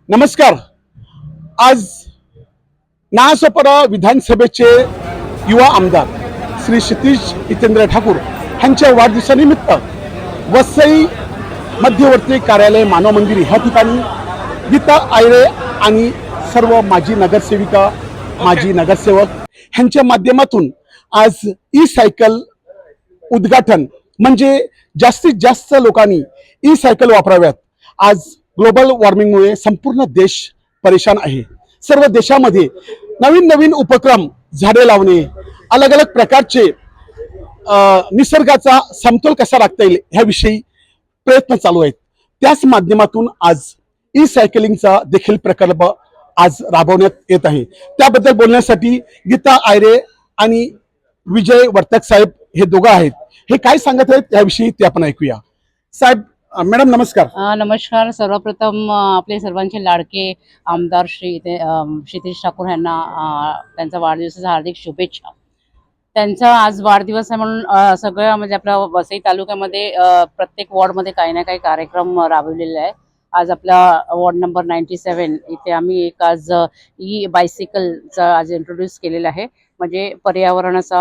नमस्कार। आज नासोपारा विधानसभेचे युवा आमदार श्री क्षितिज हितेंद्र ठाकूर यांच्या वाढदिवसानिमित्त वसई मध्यवर्ती कार्यालय मानव मंदिर ह्या ठिकाणी गीता आयरे आणि सर्व माजी नगरसेविका माजी नगरसेवक ह्यांच्या माध्यमातून आज ई सायकल उद्घाटन म्हणजे जास्तीत जास्त लोकांनी ई सायकल वापराव्यात। आज ग्लोबल वॉर्मिंगमुळे संपूर्ण देश परेशान आहे। सर्व देशामध्ये नवीन नवीन उपक्रम झाडे लावणे अलग अलग प्रकारचे निसर्गाचा समतोल कसा राखता येईल ह्याविषयी प्रयत्न चालू आहेत। त्याच माध्यमातून आज ई सायकलिंगचा देखील प्रकल्प आज राबवण्यात येत आहे। त्याबद्दल बोलण्यासाठी गीता आयरे आणि विजय वर्तक साहेब हे दोघं आहेत। हे काय सांगत आहेत याविषयी ते आपण ऐकूया। साहेब, मॅडम नमस्कार। नमस्कार। सर्वप्रथम आपले सर्वांचे लाडके आमदार श्री क्षितिज ठाकूर यांना त्यांचा वाढदिवसाच्या हार्दिक शुभेच्छा। त्यांचा आज वाढदिवस आहे म्हणून सगळ्या म्हणजे आपल्या वसई तालुक्यामध्ये प्रत्येक वॉर्डमध्ये काही ना काही कार्यक्रम राबवलेले आहे। आज आपला वॉर्ड नंबर 97 इथे आम्ही एक आज ई बायसिकलचा आज इंट्रोड्यूस केलेला आहे। म्हणजे पर्यावरणाचा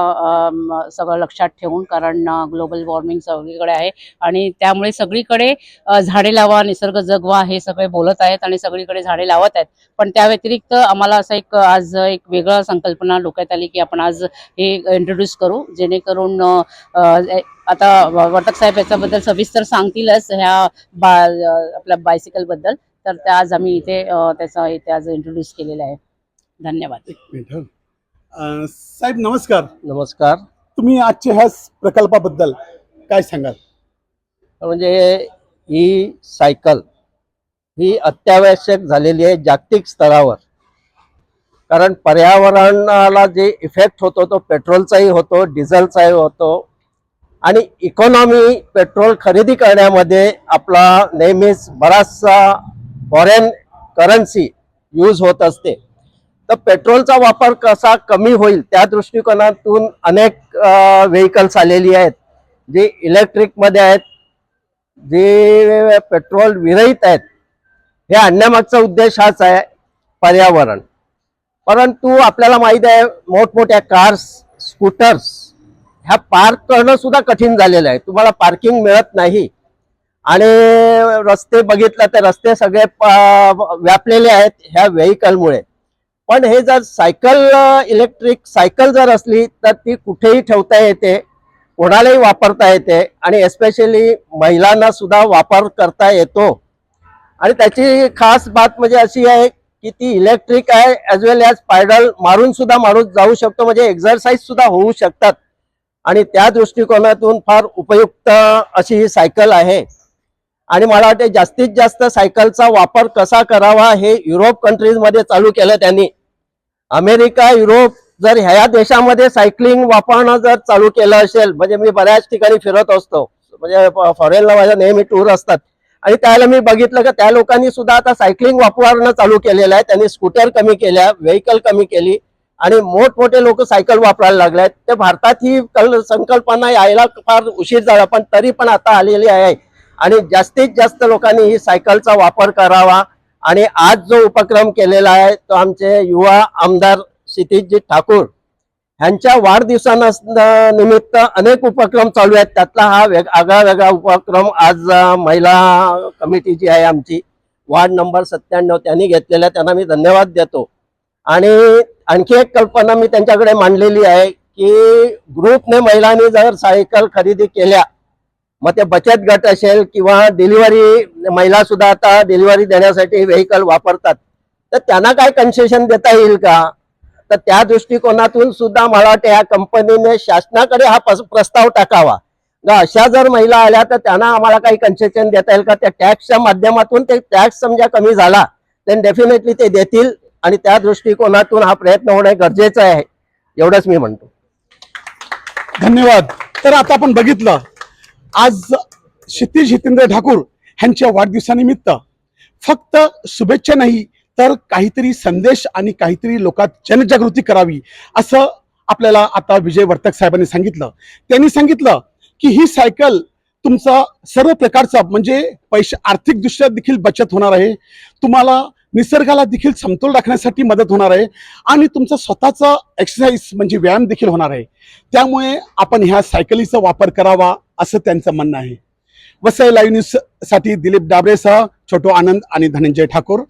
सगळं लक्षात ठेवून, कारण ग्लोबल वॉर्मिंग सगळीकडे आहे आणि त्यामुळे सगळीकडे झाडे लावा निसर्ग जगवा हे सगळे बोलत आहेत आणि सगळीकडे झाडे लावत आहेत। पण त्या व्यतिरिक्त आम्हाला असं आज एक वेगळं संकल्पना डोक्यात आली की आपण आज हे इंट्रोड्यूस करू, जेणेकरून आता वर्तक साहेब याच्याबद्दल सविस्तर सांगतीलच ह्या आपल्या बायसिकल बद्दल। तर त्या आज आम्ही इथे त्याचा इथे आज इंट्रोड्यूस केलेला आहे। धन्यवाद। साहेब नमस्कार। नमस्कार। तुम्ही आजच्या ह्या प्रकल्पाबद्दल काय सांगाल? म्हणजे ही सायकल ही अत्यावश्यक झालेली आहे जागतिक स्तरावर, कारण पर्यावरणाला जे इफेक्ट होतो तो पेट्रोलचाही होतो, डिझेलचाही होतो आणि इकॉनॉमी पेट्रोल खरेदी करण्यामध्ये आपला नेहमीच बराचसा फॉरेन करन्सी यूज होत असते। तर पेट्रोलचा वापर कसा कमी होईल त्या दृष्टिकोनातून अनेक व्हेकल्स आलेली आहेत, जे इलेक्ट्रिकमध्ये आहेत, जे पेट्रोल विरहित आहेत। हे आणण्यामागचा उद्देश हाच आहे, पर्यावरण। परंतु आपल्याला माहिती आहे मोठमोठ्या कार्स स्कूटर्स ह्या पार्क करणं सुद्धा कठीण झालेलं आहे। तुम्हाला पार्किंग मिळत नाही आणि रस्ते बघितलं तर रस्ते सगळे व्यापलेले आहेत ह्या व्हेकलमुळे। पण हे जर सायकल इलेक्ट्रिक सायकल जर असली तर ती कुठेही ठेवता येते, कोणालाही वापरता येते आणि एस्पेशली महिलांना सुद्धा वापर करता येतो। आणि त्याची खास बात म्हणजे अशी आहे की ती इलेक्ट्रिक आहे, ॲज वेल ॲज पायडल मारून सुद्धा माणूस जाऊ शकतो, म्हणजे एक्झरसाइज सुद्धा होऊ शकतात। आणि त्या दृष्टिकोनातून फार उपयुक्त अशी ही सायकल आहे। आणि मला वाटते जास्तीत जास्त सायकलचा वापर कसा करावा हे युरोप कंट्रीजमध्ये चालू केलं त्यांनी। अमेरिका, युरोप जर ह्या देशामध्ये सायकलिंग वापरणं जर चालू केलं असेल, म्हणजे मी बऱ्याच ठिकाणी फिरत असतो, म्हणजे फॉरेनला माझ्या नेहमी टूर असतात आणि त्याला मी बघितलं की त्या लोकांनी सुद्धा आता सायकलिंग वापरणं चालू केलेलं आहे। त्यांनी स्कूटर कमी केल्या, व्हेकल कमी केली आणि मोठमोठे लोक सायकल वापरायला लागले आहेत। ते भारतात ही संकल्पना यायला फार उशीर झाला, पण तरी पण आता आलेली आहे आणि जास्तीत जास्त लोकांनी ही सायकलचा वापर करावा। आणि आज जो उपक्रम केलेला आहे तो आमचे युवा आमदार क्षितिज ठाकूर यांच्या वाढदिवसानिमित्त अनेक उपक्रम चालू आहेत। त्यातला हा आगळा वेगळा उपक्रम आज महिला कमिटी जी आहे आमची वार्ड नंबर 97 त्यांनी घेतलेला, त्यांना मी धन्यवाद देतो। आणि आणखी एक कल्पना मी त्यांच्याकडे मांडलेली आहे की ग्रुपने महिलांनी जर सायकल खरेदी केल्या, मग ते बचत गट असेल किंवा डिलिव्हरी महिला सुद्धा आता डिलिव्हरी देण्यासाठी व्हेकल वापरतात, तर त्यांना काय कन्सेशन देता येईल का? तर त्या दृष्टिकोनातून सुद्धा मला वाटतं या कंपनीने शासनाकडे हा प्रस्ताव टाकावा। अशा जर महिला आल्या तर त्यांना आम्हाला काही कन्सेशन देता येईल का? त्या टॅक्सच्या माध्यमातून ते टॅक्स समजा कमी झाला तर डेफिनेटली ते देतील आणि त्या दृष्टिकोनातून हा प्रयत्न होणे गरजेचं आहे, एवढंच मी म्हणतो। धन्यवाद। तर आता आपण बघितलं आज क्षितिज हितेंद्र ठाकूर यांच्या वाढदिवसानिमित्त फक्त शुभेच्छा नाही तर काहीतरी संदेश आणि काहीतरी लोकात जनजागृती करावी असं आपल्याला आता विजय वर्तक साहेबांनी सांगितलं। त्यांनी सांगितलं की ही सायकल तुमचा सर्व प्रकारचा म्हणजे पैसे आर्थिकदृष्ट्या देखील बचत होणार आहे, तुम्हाला निसर्गाला देखील समतोल राखण्यासाठी मदत होणार आहे आणि तुमचा स्वतःचा एक्सरसाइज म्हणजे व्यायाम देखील होणार आहे. त्यामुळे आपण ह्या सायकलीचा वापर करावा असं त्यांचं म्हणणं आहे. वसई लाईव्ह न्यूज साठी दिलीप डाबरेसह छोटू आनंद आणि धनंजय ठाकूर.